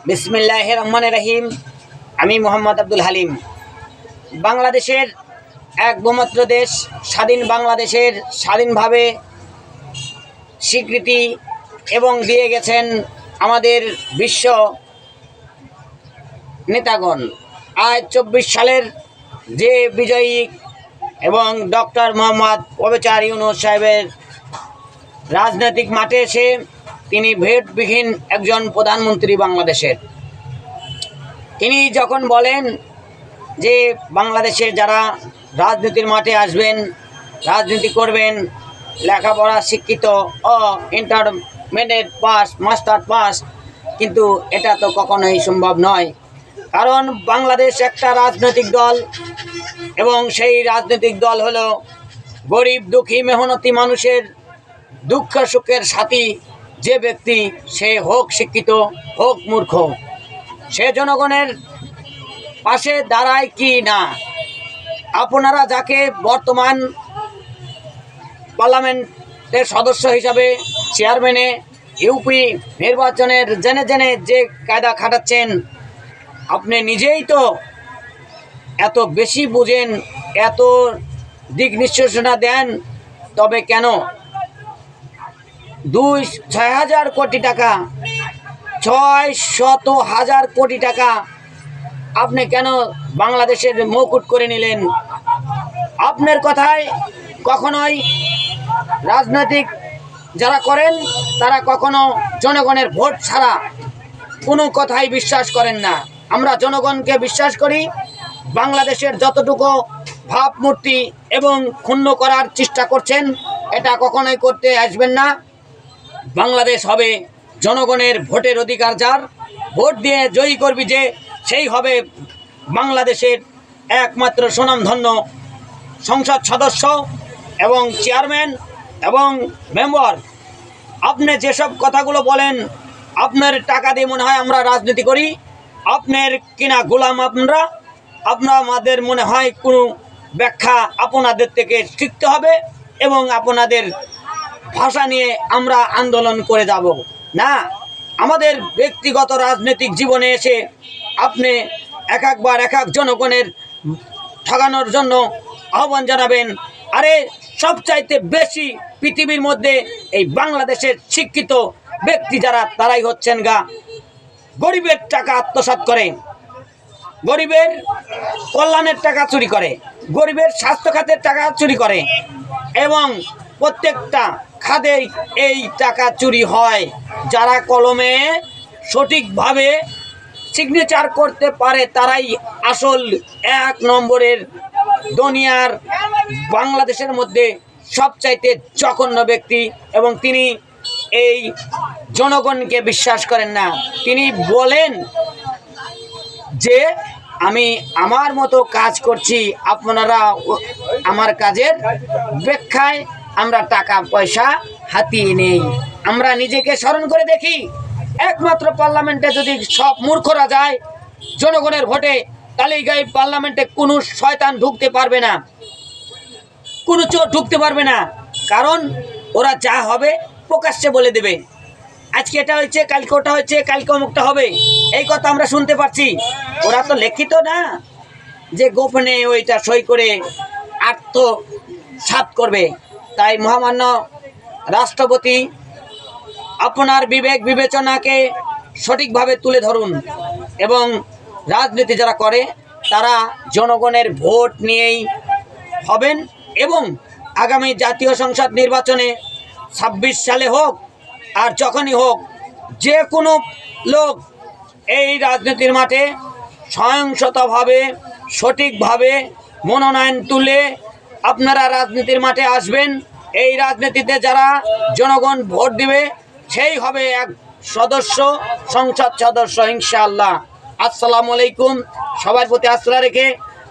বিসমিল্লাহির রহমানির রহিম। আমি মোহাম্মদ আব্দুল হালিম। বাংলাদেশের একমাত্র দেশ স্বাধীন বাংলাদেশের স্বাধীনভাবে স্বীকৃতি এবং দিয়ে গেছেন আমাদের বিশ্ব নেতাগণ। আজ 24 সালের যে বিজয়ী এবং ডক্টর মোহাম্মদ প্রফেসর ইউনূস সাহেবের রাজনৈতিক মাঠে এসে তিনি ভোটবিহীন একজন প্রধানমন্ত্রী বাংলাদেশের। তিনি যখন বলেন যে বাংলাদেশের যারা রাজনীতির মাঠে আসবেন, রাজনীতি করবেন, লেখাপড়া শিক্ষিত ও ইন্টারমিডিয়েট পাস, মাস্টার পাস, কিন্তু এটা তো কখনোই সম্ভব নয়। কারণ বাংলাদেশ একটা রাজনৈতিক দল এবং সেই রাজনৈতিক দল হলো গরিব দুঃখী মেহনতি মানুষের দুঃখ সুখের সাথী যে ব্যক্তি, সে হোক শিক্ষিত হোক মূর্খ, সে জনগণের পাশে দাঁড়ায় কি না। আপনারা যাকে বর্তমান পার্লামেন্টের সদস্য হিসাবে চেয়ারম্যানে ইউপি নির্বাচনের জেনে জেনে যে কায়দা খাটাচ্ছেন, আপনি নিজেই তো এত বেশি বুঝেন, এত দিক নির্দেশনা দেন, তবে কেন 6,000 কোটি টাকা, 600,000 কোটি টাকা আপনি কেন বাংলাদেশের মকুট করে নিলেন? আপনার কথায় কখনোই রাজনৈতিক যারা করেন তারা কখনো জনগণের ভোট ছাড়া কোনো কথাই বিশ্বাস করেন না। আমরা জনগণকে বিশ্বাস করি। বাংলাদেশের যতটুকু ভাবমূর্তি এবং ক্ষুণ্ণ করার চেষ্টা করছেন, এটা কখনোই করতে আসবেন না। বাংলাদেশ হবে জনগণের ভোটের অধিকার, যার ভোট দিয়ে জয়ী করবি যে সেই হবে বাংলাদেশের একমাত্র সুনামধন্য সংসদ সদস্য এবং চেয়ারম্যান এবং মেম্বার। আপনি যেসব কথাগুলো বলেন, আপনার টাকা দিয়ে মনে হয় আমরা রাজনীতি করি, আপনার কিনা গোলাম আমাদের মনে হয় কোনো ব্যাখ্যা আপনাদের থেকে শিখতে হবে এবং আপনাদের ভাষা নিয়ে আমরা আন্দোলন করে যাব না। আমাদের ব্যক্তিগত রাজনৈতিক জীবনে এসে আপনি এক এক জনগণের ঠগানোর জন্য আহ্বান জানাবেন। আরে সবচাইতে বেশি পৃথিবীর মধ্যে এই বাংলাদেশের শিক্ষিত ব্যক্তি যারা, তারাই হচ্ছেন গরিবের টাকা আত্মসাৎ করে, গরিবের কল্যাণের টাকা চুরি করে, গরিবের স্বাস্থ্য খাতের টাকা চুরি করে এবং প্রত্যেকটা খাতে এই টাকা চুরি হয়। যারা কলমে সঠিকভাবে সিগনেচার করতে পারে তারাই আসল 1 নম্বরের দুনিয়ার বাংলাদেশের মধ্যে সবচাইতে জঘন্য ব্যক্তি। এবং তিনি এই জনগণকে বিশ্বাস করেন না। তিনি বলেন যে আমি আমার মতো কাজ করছি, আপনারা আমার কাজের ব্যাখ্যায় আমরা টাকা পয়সা হাতিয়ে নেই। আমরা নিজেকে স্মরণ করে দেখি, একমাত্র পার্লামেন্টে যদি সব মূর্খরা যায় জনগণের ভোটে, তাহলে এই পার্লামেন্টে কোনো শয়তান ঢুকতে পারবে না, কোনো চোর ঢুকতে পারবে না। কারণ ওরা যা হবে প্রকাশ্যে বলে দেবে, আজকে এটা হয়েছে, কালকে ওটা হয়েছে, কালকে অমুকটা হবে, এই কথা আমরা শুনতে পাচ্ছি। ওরা তো লিখিত না যে গোপনে ওইটা সই করে আত্মসাৎ করবে। তাই মহামান্য রাষ্ট্রপতি, আপনার বিবেক বিবেচনাকে সঠিকভাবে তুলে ধরুন এবং রাজনীতি যারা করে তারা জনগণের ভোট নিয়েই হবেন। এবং আগামী জাতীয় সংসদ নির্বাচনে 26 সালে হোক আর যখনই হোক, যে কোনো লোক এই রাজনীতির মাঠে সহিংসতভাবে সঠিকভাবে মনোনয়ন তুলে আপনারা রাজনীতির মাঠে আসবেন। এই রাজনীতিতে যারা জনগণ ভোট দিবে সেই হবে এক সংসদ সদস্য ইনশাআল্লাহ। আসসালামু আলাইকুম। সবার প্রতি আস্থা রেখে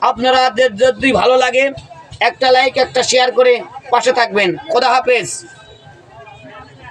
আপনাদের যদি ভালো লাগে একটা লাইক একটা শেয়ার করে পাশে থাকবেন। খোদা হাফেজ।